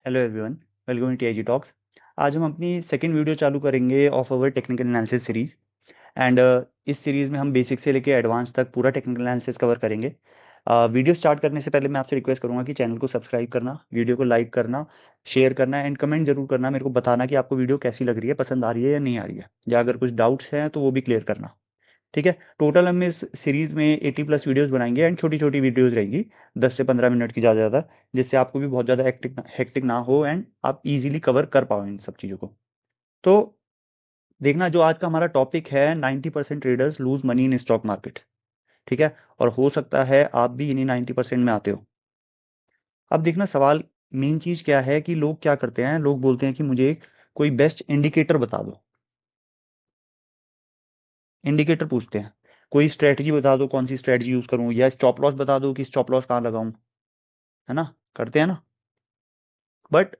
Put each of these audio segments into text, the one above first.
Hello everyone, welcome to TIG talks. आज हम अपनी सेकंड वीडियो चालू करेंगे of our technical analysis series. And इस सीरीज में हम बेसिक से लेके एडवांस तक पूरा टेक्निकल एनालिसिस कवर करेंगे। वीडियो स्टार्ट करने से पहले मैं आपसे रिक्वेस्ट करूंगा कि चैनल को सब्सक्राइब करना, वीडियो को लाइक करना, शेयर करना एंड कमेंट जरूर करना। मेरे को बताना कि आपको वीडियो कैसी लग रही है, पसंद आ रही है या नहीं आ रही है, या अगर कुछ डाउट्स हैं तो वो भी क्लियर करना। ठीक है। टोटल हम इस सीरीज में 80+ वीडियोस बनाएंगे एंड छोटी छोटी वीडियोस रहेंगी, 10 से 15 मिनट की ज़्यादा ज़्यादा, जिससे आपको भी बहुत ज़्यादा हेक्टिक ना हो एंड आप इजीली कवर कर पाओ इन सब चीज़ों को। तो देखना, जो आज का हमारा टॉपिक है, 90% traders lose money in stock market. ठीक है। और हो सकता है आप भी इन्हीं 90% में आते हो। अब देखना, सवाल मेन चीज़ क्या है कि लोग क्या करते हैं, लोग बोलते हैं कि मुझे कोई बेस्ट इंडिकेटर बता दो। इंडिकेटर पूछते हैं, कोई स्ट्रेटजी बता दो, कौन सी स्ट्रेटजी यूज करूं, या स्टॉप लॉस बता दो कि स्टॉप लॉस कहाँ लगाऊं। है ना, करते हैं ना। बट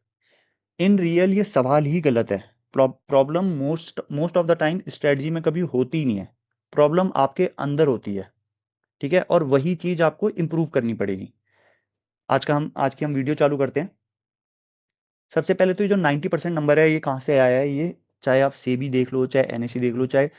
इन रियल ये सवाल ही गलत है। Problem most most of the time strategy में कभी होती ही नहीं है। प्रॉब्लम आपके अंदर होती है। ठीक है। और वही चीज आपको इंप्रूव करनी पड़ेगी। आज की हम वीडियो चालू करते हैं। सबसे पहले तो ये जो 90% नंबर है, ये कहाँ से आया है? ये चाहे आप सेबी देख लो, चाहे एनएससी देख लो, चाहे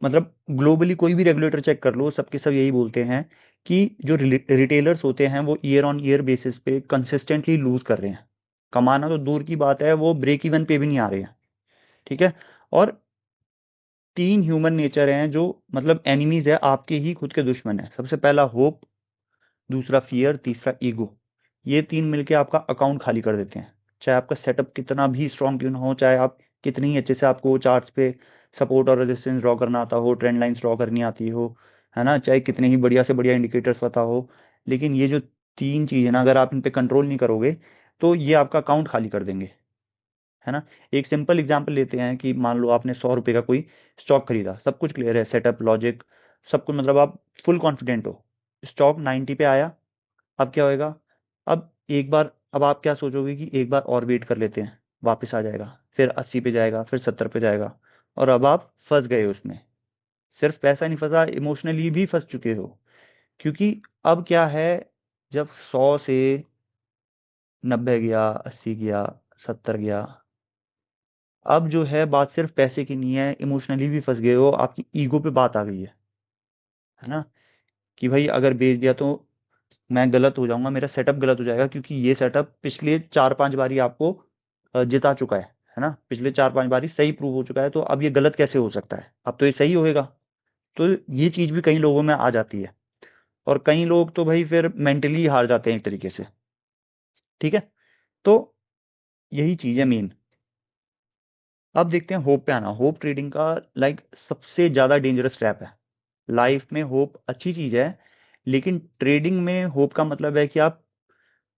मतलब ग्लोबली कोई भी रेगुलेटर चेक कर लो, सबके सब यही बोलते हैं कि जो रिटेलर्स होते हैं वो ईयर ऑन ईयर बेसिस पे कंसिस्टेंटली लूज कर रहे हैं। कमाना तो दूर की बात है, वो ब्रेक इवन पे भी नहीं आ रहे हैं। ठीक है। और तीन ह्यूमन नेचर हैं जो मतलब एनिमीज है, आपके ही खुद के दुश्मन है। सबसे पहला होप, दूसरा फियर, तीसरा ईगो। ये तीन मिलके आपका अकाउंट खाली कर देते हैं। चाहे आपका सेटअप कितना भी स्ट्रॉन्ग क्यों ना हो, चाहे आप कितनी ही अच्छे से आपको चार्ट्स पे सपोर्ट और रेजिस्टेंस ड्रॉ करना आता हो, ट्रेंड लाइंस ड्रॉ करनी आती हो, है ना, चाहे कितने ही बढ़िया से बढ़िया इंडिकेटर्स पता हो, लेकिन ये जो तीन चीज़ है ना, अगर आप इन पे कंट्रोल नहीं करोगे तो ये आपका अकाउंट खाली कर देंगे। है ना। एक सिंपल एग्जांपल लेते हैं कि मान लो आपने 100 रुपये का कोई स्टॉक खरीदा, सब कुछ क्लियर है, सेटअप लॉजिक सब कुछ, मतलब आप फुल कॉन्फिडेंट हो। स्टॉक 90 पे आया, अब क्या होएगा? अब आप क्या सोचोगे कि एक बार और वेट कर लेते हैं, वापस आ जाएगा, फिर 80 पे जाएगा, फिर 70 पे जाएगा। और अब आप फंस गए उसमें। सिर्फ पैसा नहीं फंसा, इमोशनली भी फंस चुके हो। क्योंकि अब क्या है, जब 100 से 90 गया, 80 गया, 70 गया, अब जो है बात सिर्फ पैसे की नहीं है, इमोशनली भी फंस गए हो, आपकी ईगो पे बात आ गई है ना, कि भाई अगर बेच दिया तो मैं गलत हो जाऊंगा, मेरा सेटअप गलत हो जाएगा, क्योंकि ये सेटअप पिछले 4-5 बारी आपको जिता चुका है ना, पिछले 4-5 बारी सही प्रूव हो चुका है, तो अब ये गलत कैसे हो सकता है? अब तो ये सही होएगा। तो ये चीज भी कई लोगों में आ जाती है। और कई लोग तो भाई फिर मेंटली हार जाते हैं एक तरीके से। ठीक है। तो यही चीज है मेन। अब देखते हैं होप पे आना। होप ट्रेडिंग का लाइक सबसे ज्यादा डेंजरस ट्रैप है। लाइफ में होप अच्छी चीज है, लेकिन ट्रेडिंग में होप का मतलब है कि आप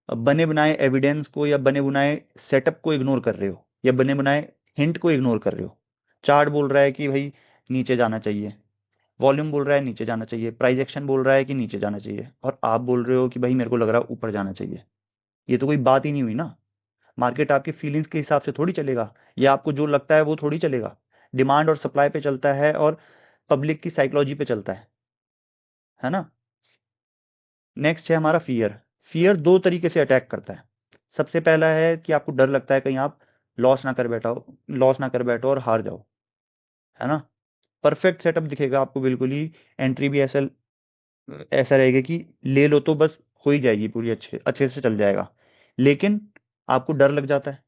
बने बनाए एविडेंस को या बने बनाए सेटअप को इग्नोर कर रहे हो, या बने बनाए हिंट को इग्नोर कर रहे हो। चार्ट बोल रहा है कि भाई नीचे जाना चाहिए, वॉल्यूम बोल रहा है नीचे जाना चाहिए, प्राइस एक्शन बोल रहा है कि नीचे जाना चाहिए, और आप बोल रहे हो कि भाई मेरे को लग रहा है ऊपर जाना चाहिए। ये तो कोई बात ही नहीं हुई ना। मार्केट आपके फीलिंग्स के हिसाब से थोड़ी चलेगा, या आपको जो लगता है वो थोड़ी चलेगा। डिमांड और सप्लाई पे चलता है, और पब्लिक की साइकोलॉजी पे चलता है ना। नेक्स्ट है हमारा फियर। फियर दो तरीके से अटैक करता है। सबसे पहला है कि आपको डर लगता है कहीं आप लॉस ना कर बैठो और हार जाओ। है ना। परफेक्ट सेटअप दिखेगा आपको बिल्कुल ही, एंट्री भी ऐसा ऐसा रहेगा कि ले लो तो बस हो ही जाएगी पूरी, अच्छे अच्छे से चल जाएगा। लेकिन आपको डर लग जाता है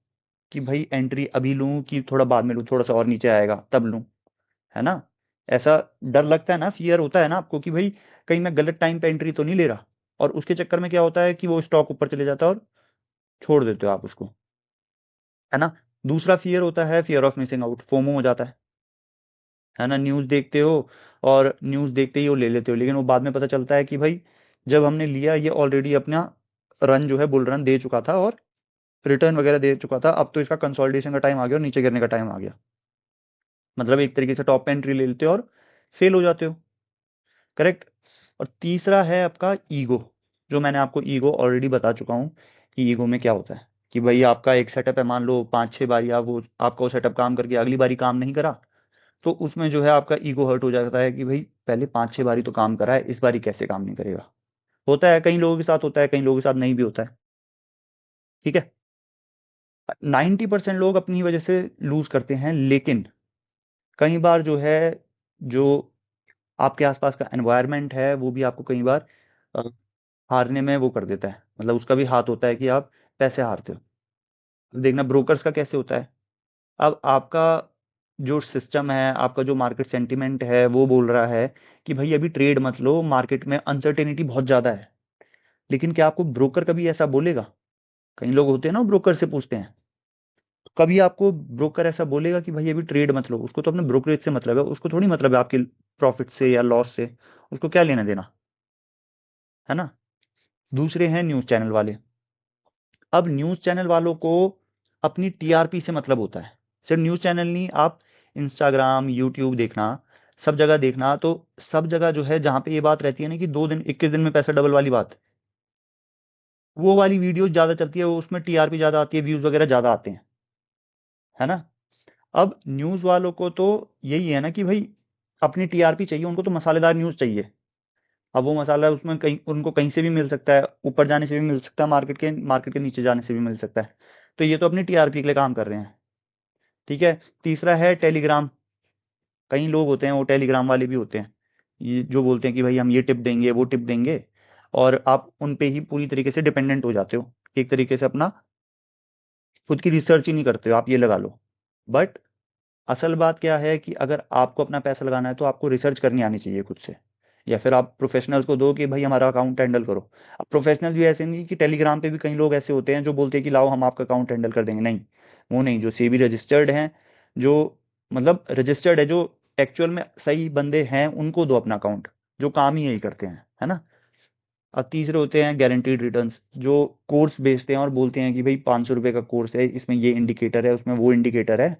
कि भाई एंट्री अभी लूं कि थोड़ा बाद में लूं, थोड़ा सा और नीचे आएगा तब लूं। है ना। ऐसा डर लगता है ना, फियर होता है ना आपको कि भाई कहीं मैं गलत टाइम पे एंट्री तो नहीं ले रहा। और उसके चक्कर में क्या होता है कि वो स्टॉक ऊपर चले जाता है और छोड़ देते हो आप उसको। है ना। दूसरा फियर होता है fear of missing out, FOMO हो जाता है ना। न्यूज़ देखते हो, और न्यूज़ देखते ही वो ले लेते हो, लेकिन वो बाद में पता चलता है कि भाई जब हमने लिया ये ऑलरेडी अपना रन जो है बुल रन दे चुका था, और रिटर्न वगैरह दे चुका था, अब तो इसका कंसोलिडेशन का टाइम आ गया और नीचे गिरने का टाइम आ गया। मतलब एक तरीके से टॉप पे एंट्री ले लेते हो और फेल हो जाते हो। करेक्ट। और तीसरा है आपका ईगो। जो मैंने आपको ईगो ऑलरेडी बता चुका हूँ कि ईगो में क्या होता है, कि भाई आपका एक सेटअप है, मान लो 5-6 बारी आपका वो सेटअप काम करके अगली बारी काम नहीं करा, तो उसमें जो है आपका ईगो हर्ट हो जाता है कि भाई पहले 5-6 बारी तो काम करा है, इस बारी कैसे काम नहीं करेगा। होता है, कई लोगों के साथ होता है, कई लोगों के साथ नहीं भी होता है। ठीक है। 90% लोग अपनी वजह से लूज करते हैं, लेकिन कई बार जो है, जो आपके आसपास का एनवायरनमेंट है वो भी आपको कई बार अ, हारने में वो कर देता है, मतलब उसका भी हाथ होता है कि आप पैसे हारते हो। देखना ब्रोकर्स का कैसे होता है। अब आपका जो सिस्टम है, आपका जो मार्केट सेंटिमेंट है, वो बोल रहा है कि भाई अभी ट्रेड मत लो, मार्केट में अनसर्टेनिटी बहुत ज्यादा है। लेकिन क्या आपको ब्रोकर कभी ऐसा बोलेगा? कई लोग होते हैं ना, ब्रोकर से पूछते हैं, कभी आपको ब्रोकर ऐसा बोलेगा कि भाई अभी ट्रेड मत लो? उसको तो अपने ब्रोकरेज से मतलब है, उसको थोड़ी मतलब है आपके प्रॉफिट से या लॉस से, उसको क्या लेना देना, है ना। दूसरे हैं न्यूज चैनल वाले। अब न्यूज चैनल वालों को अपनी टीआरपी से मतलब होता है। सिर्फ न्यूज चैनल नहीं, आप इंस्टाग्राम, यूट्यूब देखना, सब जगह देखना, तो सब जगह जो है जहां पे ये बात रहती है ना कि 2 दिन 21 दिन में पैसा डबल वाली बात, वो वाली वीडियो ज्यादा चलती है, वो उसमें टीआरपी ज्यादा आती है, व्यूज वगैरह ज्यादा आते हैं, है ना। अब न्यूज वालों को तो यही है ना कि भाई अपनी टीआरपी चाहिए, उनको तो मसालेदार न्यूज चाहिए। अब वो मसाला उसमें कहीं उनको कहीं से भी मिल सकता है, ऊपर जाने से भी मिल सकता है, मार्केट के नीचे जाने से भी मिल सकता है। तो ये तो अपनी टीआरपी के लिए काम कर रहे हैं। ठीक है। तीसरा है टेलीग्राम। कई लोग होते हैं, वो टेलीग्राम वाले भी होते हैं, ये जो बोलते हैं कि भाई हम ये टिप देंगे, वो टिप देंगे, और आप उन पे ही पूरी तरीके से डिपेंडेंट हो जाते हो। एक तरीके से अपना खुद की रिसर्च ही नहीं करते हो, आप ये लगा लो। बट असल बात क्या है कि अगर आपको अपना पैसा लगाना है तो आपको रिसर्च करनी आनी चाहिए खुद से, या फिर आप प्रोफेशनल्स को दो कि भाई हमारा अकाउंट हैंडल करो। अब प्रोफेशनल्स भी ऐसे नहीं कि टेलीग्राम पे भी कई लोग ऐसे होते हैं जो बोलते हैं कि लाओ हम आपका अकाउंट हैंडल कर देंगे, नहीं। वो नहीं, जो सेबी रजिस्टर्ड हैं, जो मतलब रजिस्टर्ड है, जो एक्चुअल में सही बंदे हैं, उनको दो अपना अकाउंट, जो काम ही यही करते हैं, है ना। अब तीसरे होते हैं गारंटीड रिटर्न्स, जो कोर्स बेचते हैं और बोलते हैं कि भाई 500 रुपये का कोर्स है, इसमें ये इंडिकेटर है, उसमें वो इंडिकेटर है,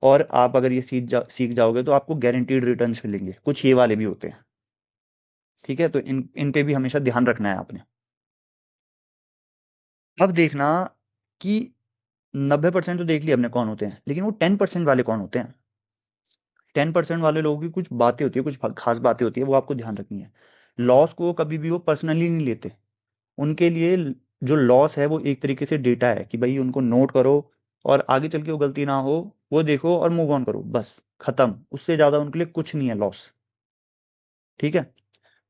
और आप अगर ये सीख जाओगे तो आपको गारंटीड रिटर्न्स मिलेंगे। कुछ ये वाले भी होते हैं। ठीक है, तो इन पे भी हमेशा ध्यान रखना है आपने। अब देखना कि 90% तो देख लिया हमने कौन होते हैं, लेकिन वो 10% वाले कौन होते हैं। 10% वाले लोगों की कुछ बातें होती है, कुछ खास बातें होती है, वो आपको ध्यान रखनी है। लॉस को कभी भी वो पर्सनली नहीं लेते। उनके लिए जो लॉस है वो एक तरीके से डेटा है कि भाई उनको नोट करो, और आगे चल के वो गलती ना हो, वो देखो और मूव ऑन करो, बस खत्म। उससे ज्यादा उनके लिए कुछ नहीं है लॉस। ठीक है।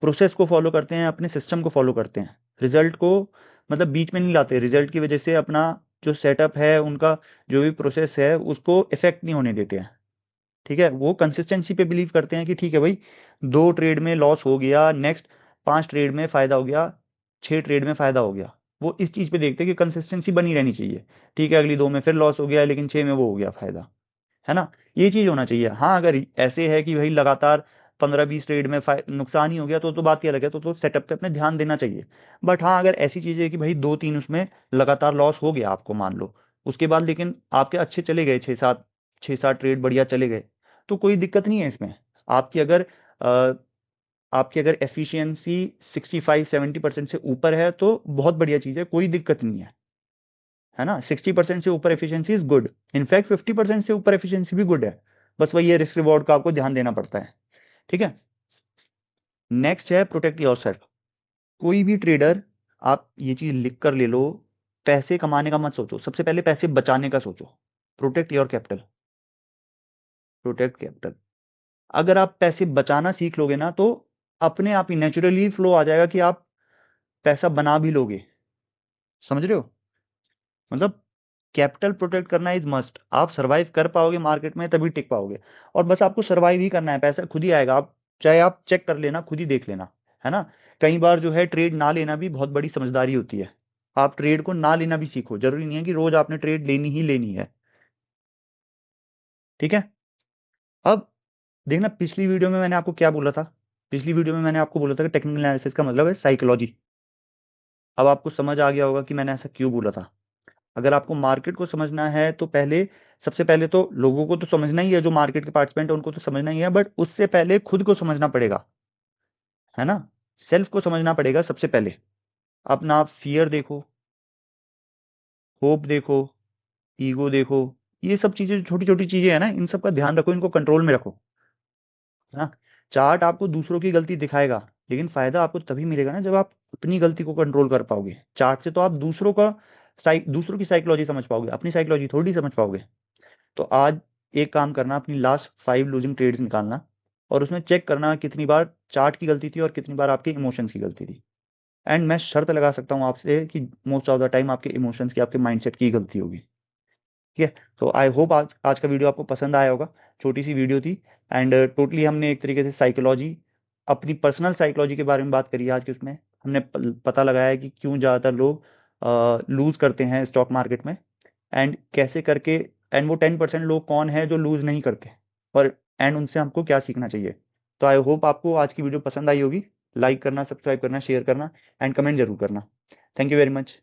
प्रोसेस को फॉलो करते हैं, अपने सिस्टम को फॉलो करते हैं, रिजल्ट को मतलब बीच में नहीं लाते, रिजल्ट की वजह से अपना जो सेटअप है उनका, जो भी प्रोसेस है उसको इफेक्ट नहीं होने देते हैं। ठीक है। वो कंसिस्टेंसी पे बिलीव करते हैं कि ठीक है भाई, 2 ट्रेड में लॉस हो गया, नेक्स्ट 5 ट्रेड में फायदा हो गया, 6 ट्रेड में फायदा हो गया। वो इस चीज पे देखते हैं कि कंसिस्टेंसी बनी रहनी चाहिए। ठीक है, अगली 2 में फिर लॉस हो गया, लेकिन 6 में वो हो गया फायदा, है ना। ये चीज होना चाहिए। हाँ, अगर ऐसे है कि भाई लगातार 15-20 ट्रेड में नुकसान ही हो गया, तो बात ही अलग है, तो सेटअप पे अपने ध्यान देना चाहिए। बट हाँ, अगर ऐसी चीज है कि भाई 2-3 उसमें लगातार लॉस हो गया आपको, मान लो, उसके बाद लेकिन आपके अच्छे चले गए, 6-7 ट्रेड बढ़िया चले गए, तो कोई दिक्कत नहीं है इसमें। आपकी अगर अ, आपकी अगर एफिशिएंसी 65-70% से ऊपर है तो बहुत बढ़िया चीज है, कोई दिक्कत नहीं है ना। 60% से ऊपर एफिशिएंसी इज गुड, इनफैक्ट 50% से ऊपर एफिशिएंसी भी गुड है। बस वही है, रिस्क रिवॉर्ड का आपको ध्यान देना पड़ता है। ठीक है। नेक्स्ट है प्रोटेक्ट योर सेल्फ। कोई भी ट्रेडर, आप ये चीज लिख कर ले लो, पैसे कमाने का मत सोचो, सबसे पहले पैसे बचाने का सोचो। Protect your capital. Protect capital. अगर आप पैसे बचाना सीख लोगे ना, तो अपने आप ही नेचुरली फ्लो आ जाएगा कि आप पैसा बना भी लोगे। समझ रहे हो? मतलब कैपिटल प्रोटेक्ट करना इज मस्ट। आप सरवाइव कर पाओगे मार्केट में तभी टिक पाओगे। और बस आपको सरवाइव ही करना है, पैसा खुद ही आएगा। आप चाहे आप चेक कर लेना, खुद ही देख लेना, है ना। कई बार जो है ट्रेड ना लेना भी बहुत बड़ी समझदारी होती है। आप ट्रेड को ना लेना भी सीखो, जरूरी नहीं है कि रोज आपने ट्रेड लेनी ही लेनी है। ठीक है। अब देखना, पिछली वीडियो में मैंने आपको क्या बोला था। पिछली वीडियो में मैंने आपको बोला था कि टेक्निकल एनालिसिस का मतलब है साइकोलॉजी। अब आपको समझ आ गया होगा कि मैंने ऐसा क्यों बोला था। अगर आपको मार्केट को समझना है तो पहले, सबसे पहले तो लोगों को तो समझना ही है, जो मार्केट के पार्टिसिपेंट है उनको तो समझना ही है, बट उससे पहले खुद को समझना पड़ेगा, है ना। सेल्फ को समझना पड़ेगा सबसे पहले। अपना फियर देखो, होप देखो, ईगो देखो, ये सब चीजें, छोटी छोटी चीजें है ना, इन सब का ध्यान रखो, इनको कंट्रोल में रखो, है ना। चार्ट आपको दूसरों की गलती दिखाएगा, लेकिन फायदा आपको तभी मिलेगा ना जब आप अपनी गलती को कंट्रोल कर पाओगे। चार्ट से तो आप दूसरों का दूसरों की साइकोलॉजी समझ पाओगे, अपनी साइकोलॉजी थोड़ी समझ पाओगे। तो आज एक काम करना, अपनी लास्ट 5 लूजिंग ट्रेड्स निकालना और उसमें चेक करना कितनी बार चार्ट की गलती थी और कितनी बार आपके इमोशंस की गलती थी। एंड मैं शर्त लगा सकता हूँ आपसे कि मोस्ट ऑफ द टाइम आपके इमोशंस की, आपके माइंडसेट की गलती होगी। ठीक है, तो आई होप आज का वीडियो आपको पसंद आया होगा। छोटी सी वीडियो थी एंड टोटली हमने एक तरीके से साइकोलॉजी, अपनी पर्सनल साइकोलॉजी के बारे में बात करी है आज की। उसमें हमने पता लगाया है कि क्यों ज़्यादातर लोग लूज करते हैं स्टॉक मार्केट में, एंड कैसे करके, एंड वो 10% लोग कौन है जो लूज नहीं करते, और एंड उनसे हमको क्या सीखना चाहिए। तो आई होप आपको आज की वीडियो पसंद आई होगी। लाइक करना, सब्सक्राइब करना, शेयर करना एंड कमेंट जरूर करना। Thank you very much.